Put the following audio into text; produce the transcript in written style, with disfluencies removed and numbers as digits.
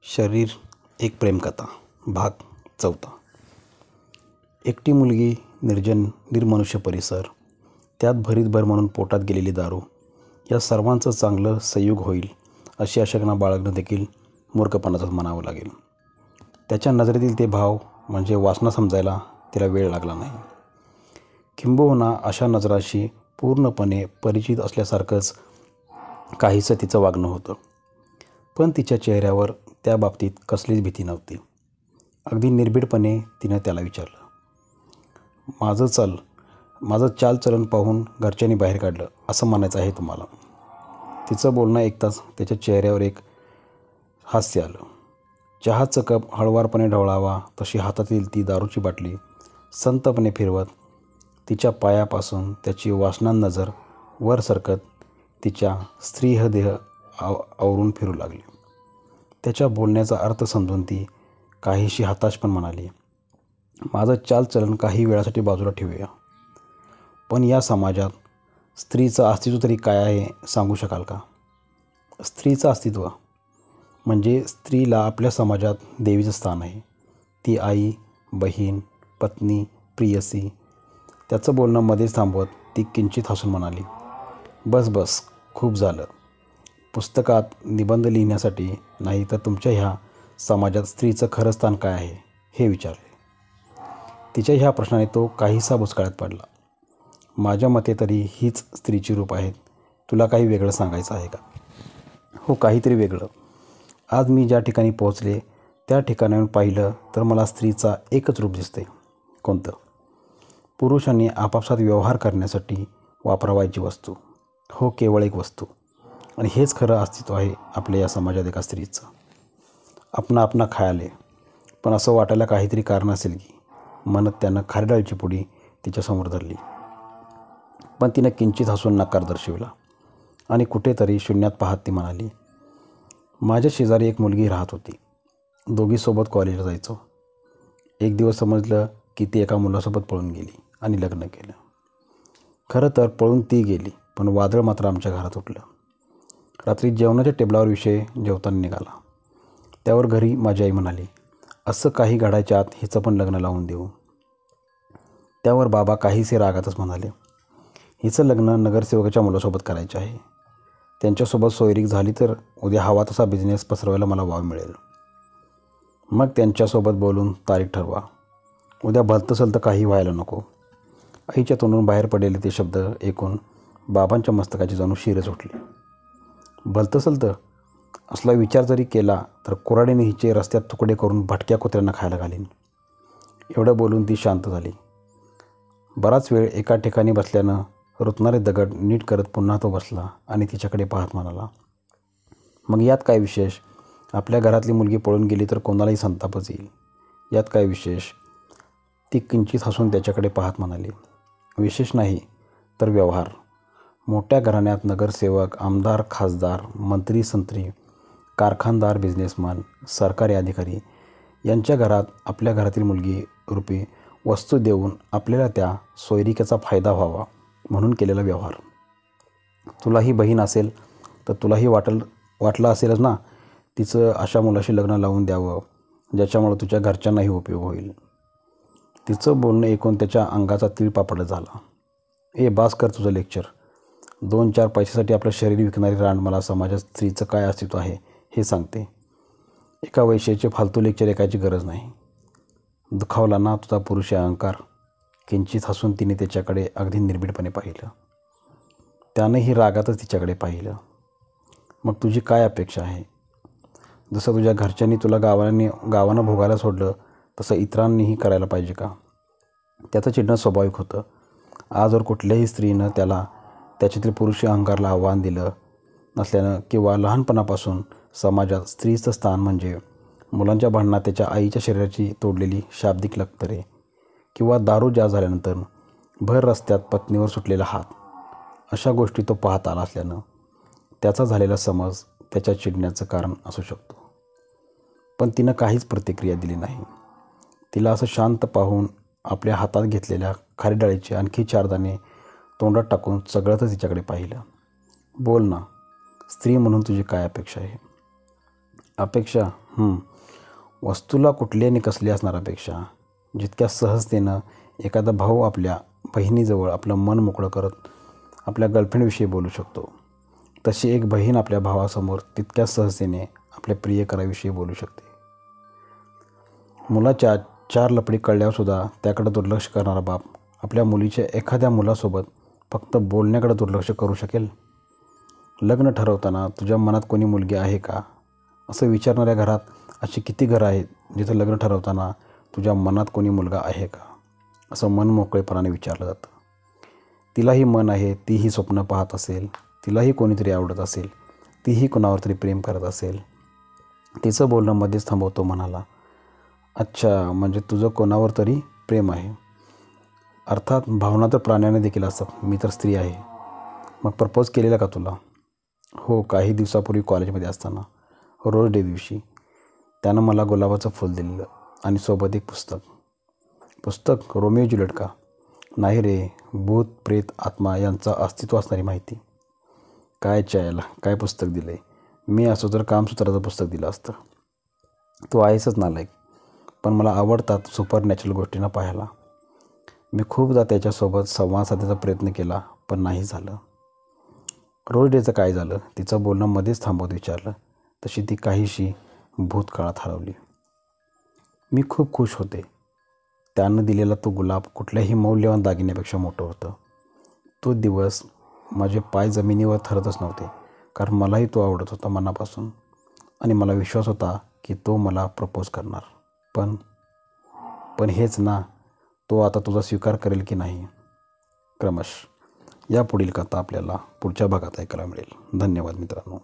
शरीर एक प्रेमकथा भाग 4. एकटी मुलगी, निर्जन निर्मनुष्य परिसर, त्यात भरीतभर म्हणून पोटात गेलेली दारू, या सर्वांचं चांगलं संयोग होईल अशी आशंका बाळगणं देखील मूर्खपणाचंच म्हणावं लागेल. त्याच्या नजरेतील ते भाव म्हणजे वासना समजायला तिला वेळ लागला नाही. किंबहुना अशा नजराशी पूर्णपणे परिचित असल्यासारखंच काहीसं तिचं वागणं होतं. पण तिच्या चेहऱ्यावर त्या बाबतीत कसलीच भीती नव्हती. अगदी निर्भीडपणे तिनं त्याला विचारलं, माझं चालचलन पाहून घरच्यांनी बाहेर काढलं असं म्हणायचं आहे तुम्हाला? तिचं बोलणं ऐकताच त्याच्या चेहऱ्यावर एक हास्य आलं. चहाचं कप हळुवारपणे ढवळावा तशी हातातील ती दारूची बाटली संतपणे फिरवत तिच्या पायापासून त्याची वासना नजर वर सरकत तिच्या स्त्रीह देह आवरून फिरू लागली. त्याच्या बोलण्याचा अर्थ समजून ती काहीशी हताश पण म्हणाली, माझं चालचलन काही वेळासाठी बाजूला ठेवूया, पण या समाजात स्त्रीचं अस्तित्व तरी काय आहे सांगू शकाल का? स्त्रीचं अस्तित्व म्हणजे स्त्रीला आपल्या समाजात देवीचं स्थान आहे. ती आई, बहीण, पत्नी, प्रियसी. त्याचं बोलणं मध्येच थांबवत ती किंचित हसून म्हणाली, बस खूप झालं. पुस्तकात निबंध लिहिण्यासाठी नाही तर तुमच्या ह्या समाजात स्त्रीचं खरं स्थान काय आहे हे विचारले. तिच्या ह्या प्रश्नाने तो काहीसा बुचकळ्यात पडला. माझ्या मते तरी हीच स्त्रीची रूप आहेत. तुला काही वेगळं सांगायचं आहे का? हो, काहीतरी वेगळं. आज मी ज्या ठिकाणी पोहोचले त्या ठिकाणाहून पाहिलं तर मला स्त्रीचा एकच रूप दिसते. कोणतं? पुरुषांनी आपापसात व्यवहार करण्यासाठी वापरावायची वस्तू. हो, केवळ एक वस्तू. आणि हेच खरं अस्तित्व आहे आपल्या या समाजात एका स्त्रीचं. आपणा खायले, पण असं वाटायला काहीतरी कारण असेल की, म्हणत त्यानं खारीडाळीची पुडी तिच्यासमोर धरली. पण तिनं किंचित हसून नकार दर्शविला आणि कुठेतरी शून्यात पाहत ती म्हणाली, माझ्या शेजारी एक मुलगी राहत होती. दोघी सोबत कॉलेजला जायचो. एक दिवस समजलं की ती एका मुलासोबत पळून गेली आणि लग्न केलं. खरं तर पळून ती गेली, पण वादळ मात्र आमच्या घरात उठलं. रात्री जेवणाच्या टेबलावर विषय जेवताना निघाला. त्यावर घरी माझी आई म्हणाली, असं काही घडायच्या आत हिचं पण लग्न लावून देऊ. त्यावर बाबा काहीसे रागातच म्हणाले, हिचं लग्न नगरसेवकाच्या मुलासोबत करायचे आहे. त्यांच्यासोबत सोयरीक झाली तर उद्या हवा तसा बिझनेस पसरवायला मला वाव मिळेल. मग त्यांच्यासोबत बोलून तारीख ठरवा. उद्या भलतंसलतं काही व्हायला नको. आईच्या तोंडून बाहेर पडलेले ते शब्द ऐकून बाबांच्या मस्तकाची जणू शिरच उठली. भलतंसलतं असला विचार जरी केला तर कुऱ्हाडीने हिचे रस्त्यात तुकडे करून भटक्या कुत्र्यांना खायला घालीन. एवढं बोलून ती शांत झाली. बराच वेळ एका ठिकाणी बसल्यानं रुतणारे दगड नीट करत पुन्हा तो बसला आणि तिच्याकडे पाहत म्हणाला, मग यात काय विशेष? आपल्या घरातली मुलगी पळून गेली तर कोणालाही संतापच येईल. यात काय विशेष? ती किंचित हसून त्याच्याकडे पाहत म्हणाली, विशेष नाही तर व्यवहार. मोठ्या घराण्यात नगरसेवक, आमदार, खासदार, मंत्री, संत्री, कारखानदार, बिझनेसमॅन, सरकारी अधिकारी यांच्या घरात आपल्या घरातील मुलगी रूपी वस्तू देऊन आपल्याला त्या सोयरिकेचा फायदा व्हावा म्हणून केलेला व्यवहार. तुलाही बहीण असेल तर तुलाही वाटलं असेलच ना तिचं अशा मुलाशी लग्न लावून द्यावं ज्याच्यामुळं तुझ्या घरच्यांनाही उपयोग होईल. तिचं बोलणं ऐकून त्याच्या अंगाचा तिळपापड झाला. बास कर तुझं लेक्चर. 2-4 पैशासाठी आपलं शरीर विकणारी रांड मला समाजात स्त्रीचं काय अस्तित्व आहे हे सांगते. एका वैश्याचे फालतू लेक्चर ऐकायची गरज नाही. दुखावला ना तुझा पुरुषी अहंकार? किंचित हसून तिने त्याच्याकडे अगदी निर्भीडपणे पाहिलं. त्यानंही रागातच तिच्याकडे पाहिलं. मग तुझी काय अपेक्षा आहे? जसं तुझ्या घरच्यांनी तुला गावानं भोगायला सोडलं तसं इतरांनीही करायला पाहिजे का? त्याचं चिडणं स्वाभाविक होतं. आजवर कुठल्याही स्त्रीनं त्याच्यातील पुरुषी अहंकारला आव्हान दिलं नसल्यानं किंवा लहानपणापासून समाजात स्त्रीचं स्थान म्हणजे मुलांच्या भांडणात त्याच्या आईच्या शरीराची तोडलेली शाब्दिक लक्तरे किंवा दारू जास्त झाल्यानंतर भर रस्त्यात पत्नीवर सुटलेला हात, अशा गोष्टी तो पाहत आला असल्यानं त्याचा झालेला समज त्याच्या चिडण्याचं कारण असू शकतो. पण तिनं काहीच प्रतिक्रिया दिली नाही. तिला असं शांत पाहून आपल्या हातात घेतलेल्या खारीडाळीचे आणखी 4 दाणे तोंडात टाकून सगळंच तिच्याकडे पाहिलं. बोल ना, स्त्री म्हणून तुझी काय अपेक्षा आहे? अपेक्षा वस्तूला कुठली आणि कसली असणार अपेक्षा? जितक्या सहजतेनं एखादा भाऊ आपल्या बहिणीजवळ आपलं मन मोकळं करत आपल्या गर्लफ्रेंडविषयी बोलू शकतो, तशी एक बहीण आपल्या भावासमोर तितक्या सहजतेने आपल्या प्रियकराविषयी बोलू शकते. मुलाच्या 4 लफडी कळल्यावरसुद्धा त्याकडे दुर्लक्ष करणारा बाप आपल्या मुलीच्या एखाद्या मुलासोबत फक्त बोलण्याकडे दुर्लक्ष करू शकेल? लग्न ठरवताना तुझ्या मनात कोणी मुलगी आहे का असं विचारणाऱ्या घरात अशी किती घरं आहेत जिथं लग्न ठरवताना तुझ्या मनात कोणी मुलगा आहे का असं मन मोकळेपणाने विचारलं जातं. तिलाही मन आहे, तीही स्वप्न पाहत असेल, तिलाही कोणीतरी आवडत असेल, तीही कोणावर तरी प्रेम करत असेल. तिचं बोलणं मध्येच थांबवतो म्हणाला, अच्छा, म्हणजे तुझं कोणावर तरी प्रेम आहे. अर्थात भावना तर प्राण्याने देखील असतात, मी तर स्त्री आहे. मग प्रपोज केलेला का तुला? हो, काही दिवसापूर्वी कॉलेजमध्ये असताना रोज डे दिवशी त्यानं मला गुलाबाचं फूल दिलेलं आणि सोबत एक पुस्तक. रोमिओ ज्युलिएट का? नाही रे, भूत प्रेत आत्मा यांचं अस्तित्व असणारी माहिती. काय चायला, काय पुस्तक दिलं आहे. मी असो तर कामसूत्राचं पुस्तक दिलं असतं. तू आहेसच नालायक. पण मला आवडतात सुपर नॅचरल गोष्टींना पाहायला. मी खूपदा त्याच्यासोबत संवाद साधायचा प्रयत्न केला, पण नाही झालं. रोज डेचं काय झालं? तिचं बोलणं मध्येच थांबवत विचारलं. तशी ती काहीशी भूतकाळात हरवली. मी खूप खुश होते. त्यानं दिलेला तो गुलाब कुठल्याही मौल्यवान दागिन्यापेक्षा मोठं होतं. तो दिवस माझे पाय जमिनीवर थरतच नव्हते, कारण मलाही तो आवडत होता मनापासून आणि मला विश्वास होता की तो मला प्रपोज करणार. पण हेच ना, तो आता तुझा स्वीकार करेल की नाही? क्रमश. या पुढील कथा आपल्याला पुढच्या भागात ऐकायला मिळेल. धन्यवाद मित्रांनो.